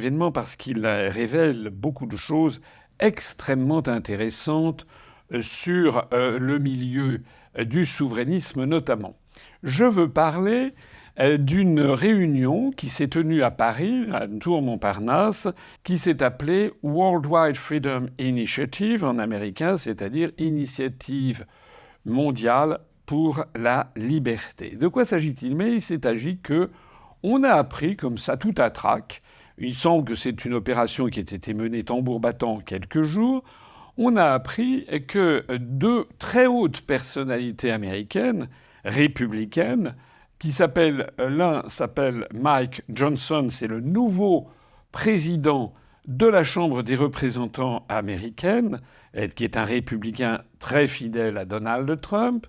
Événement parce qu'il révèle beaucoup de choses extrêmement intéressantes sur le milieu du souverainisme notamment. Je veux parler d'une réunion qui s'est tenue à Paris, à Tour Montparnasse, qui s'est appelée Worldwide Freedom Initiative en américain, c'est-à-dire Initiative mondiale pour la liberté. De quoi s'agit-il? Mais il s'est agi que on a appris comme ça tout à trac. Il semble que c'est une opération qui ait été menée tambour battant quelques jours. On a appris que deux très hautes personnalités américaines, républicaines, l'un s'appelle Mike Johnson, c'est le nouveau président de la Chambre des représentants américaine, qui est un républicain très fidèle à Donald Trump,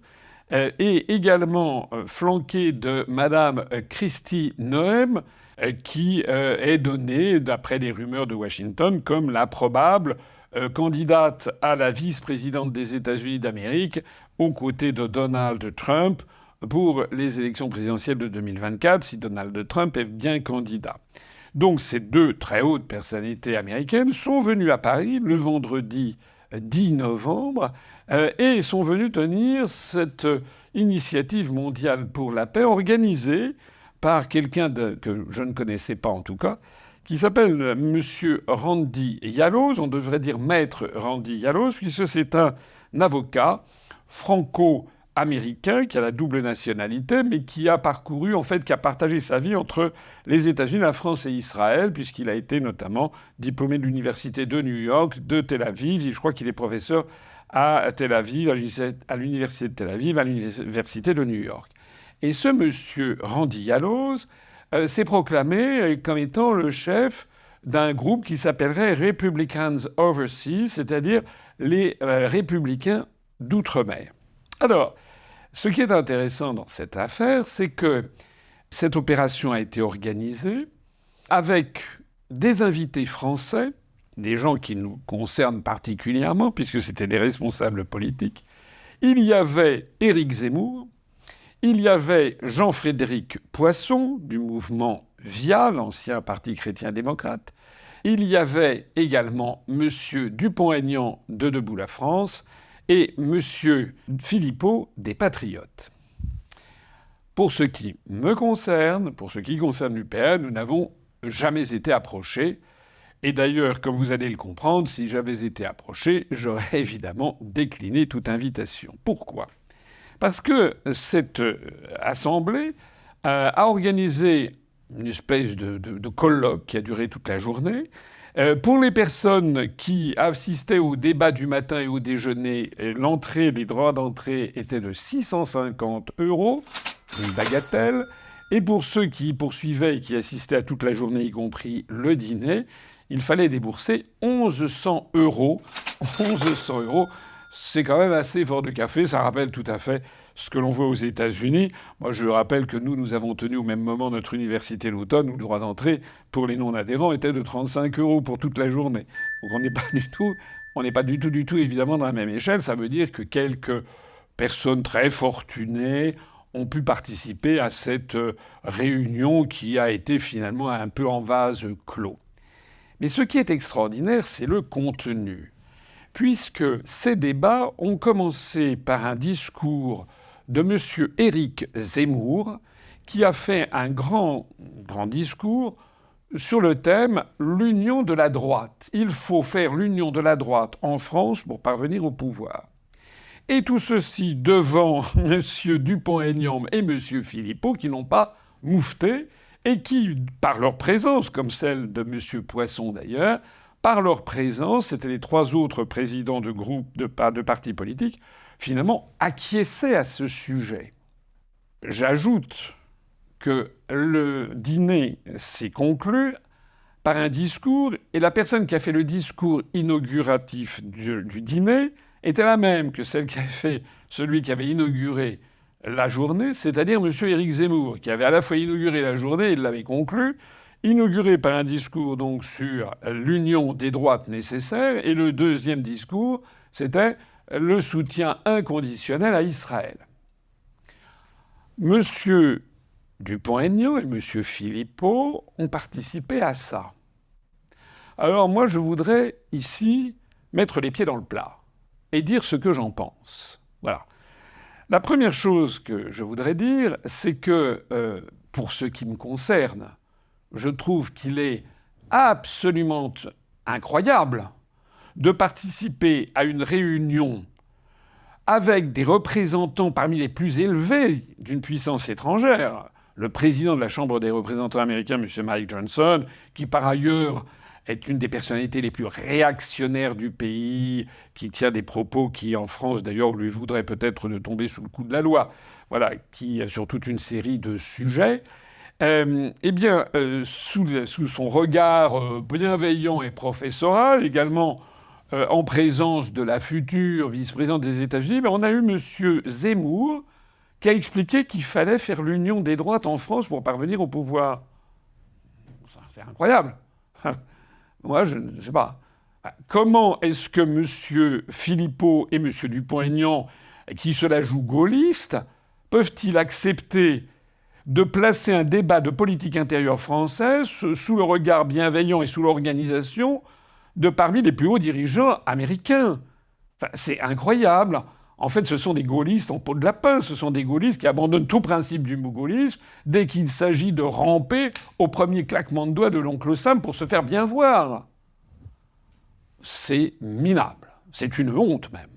et également flanqué de Madame Kristi Noem, qui est donnée, d'après les rumeurs de Washington, comme la probable candidate à la vice-présidente des États-Unis d'Amérique aux côtés de Donald Trump pour les élections présidentielles de 2024, si Donald Trump est bien candidat. Donc ces deux très hautes personnalités américaines sont venues à Paris le vendredi 10 novembre et sont venues tenir cette initiative mondiale pour la paix organisée par quelqu'un que je ne connaissais pas en tout cas, qui s'appelle Monsieur Randy Yaloz. On devrait dire Maître Randy Yaloz, puisque c'est un avocat franco-américain qui a la double nationalité, mais qui a parcouru, en fait, qui a partagé sa vie entre les États-Unis, la France et Israël, puisqu'il a été notamment diplômé de l'université de New York, de Tel Aviv. Et je crois qu'il est professeur à Tel Aviv, à l'université de Tel Aviv, à l'université de New York. Et ce monsieur Randy Yaloz s'est proclamé comme étant le chef d'un groupe qui s'appellerait Republicans Overseas, c'est-à-dire les républicains d'outre-mer. Alors, ce qui est intéressant dans cette affaire, c'est que cette opération a été organisée avec des invités français, des gens qui nous concernent particulièrement, puisque c'était des responsables politiques. Il y avait Éric Zemmour, il y avait Jean-Frédéric Poisson du mouvement VIA, l'ancien Parti chrétien-démocrate. Il y avait également M. Dupont-Aignan de Debout la France et M. Philippot des Patriotes. Pour ce qui me concerne, pour ce qui concerne l'UPR, nous n'avons jamais été approchés. Et d'ailleurs, comme vous allez le comprendre, si j'avais été approché, j'aurais évidemment décliné toute invitation. Pourquoi ? Parce que cette assemblée a organisé une espèce de colloque qui a duré toute la journée. Pour les personnes qui assistaient au débat du matin et au déjeuner, les droits d'entrée étaient de 650 €, une bagatelle. Et pour ceux qui poursuivaient et qui assistaient à toute la journée, y compris le dîner, il fallait débourser 1100 €. 1100 €. C'est quand même assez fort de café, ça rappelle tout à fait ce que l'on voit aux États-Unis. Moi, je rappelle que nous avons tenu au même moment notre université l'automne, où le droit d'entrée pour les non-adhérents était de 35 € pour toute la journée. Donc on n'est pas du tout évidemment dans la même échelle. Ça veut dire que quelques personnes très fortunées ont pu participer à cette réunion qui a été finalement un peu en vase clos. Mais ce qui est extraordinaire, c'est le contenu. Puisque ces débats ont commencé par un discours de M. Éric Zemmour, qui a fait un grand discours sur le thème « L'union de la droite ». Il faut faire l'union de la droite en France pour parvenir au pouvoir. Et tout ceci devant M. Dupont-Aignan et M. Philippot, qui n'ont pas moufté, et qui, par leur présence, comme celle de M. Poisson d'ailleurs, par leur présence, c'était les trois autres présidents de groupes de partis politiques, finalement acquiesçaient à ce sujet. J'ajoute que le dîner s'est conclu par un discours, et la personne qui a fait le discours inauguratif du dîner était la même que celle qui avait fait celui qui avait inauguré la journée, c'est-à-dire M. Éric Zemmour, qui avait à la fois inauguré la journée et l'avait conclue, inauguré par un discours donc sur l'union des droites nécessaires, et le deuxième discours, c'était le soutien inconditionnel à Israël. M. Dupont-Aignan et M. Philippot ont participé à ça. Alors moi, je voudrais ici mettre les pieds dans le plat et dire ce que j'en pense. Voilà. La première chose que je voudrais dire, c'est que, pour ce qui me concerne, je trouve qu'il est absolument incroyable de participer à une réunion avec des représentants parmi les plus élevés d'une puissance étrangère, le président de la Chambre des représentants américains, M. Mike Johnson, qui par ailleurs est une des personnalités les plus réactionnaires du pays, qui tient des propos qui, en France, d'ailleurs, lui voudraient peut-être de tomber sous le coup de la loi, voilà, qui sur toute une série de sujets. Eh bien, sous son regard bienveillant et professoral, également en présence de la future vice-présidente des États-Unis, on a eu M. Zemmour qui a expliqué qu'il fallait faire l'union des droites en France pour parvenir au pouvoir. C'est incroyable. Moi, je ne sais pas. Comment est-ce que M. Philippot et M. Dupont-Aignan, qui se la jouent gaullistes, peuvent-ils accepter de placer un débat de politique intérieure française sous le regard bienveillant et sous l'organisation de parmi les plus hauts dirigeants américains? Enfin, c'est incroyable. En fait, ce sont des gaullistes en peau de lapin. Ce sont des gaullistes qui abandonnent tout principe du gaullisme dès qu'il s'agit de ramper au premier claquement de doigts de l'oncle Sam pour se faire bien voir. C'est minable. C'est une honte même.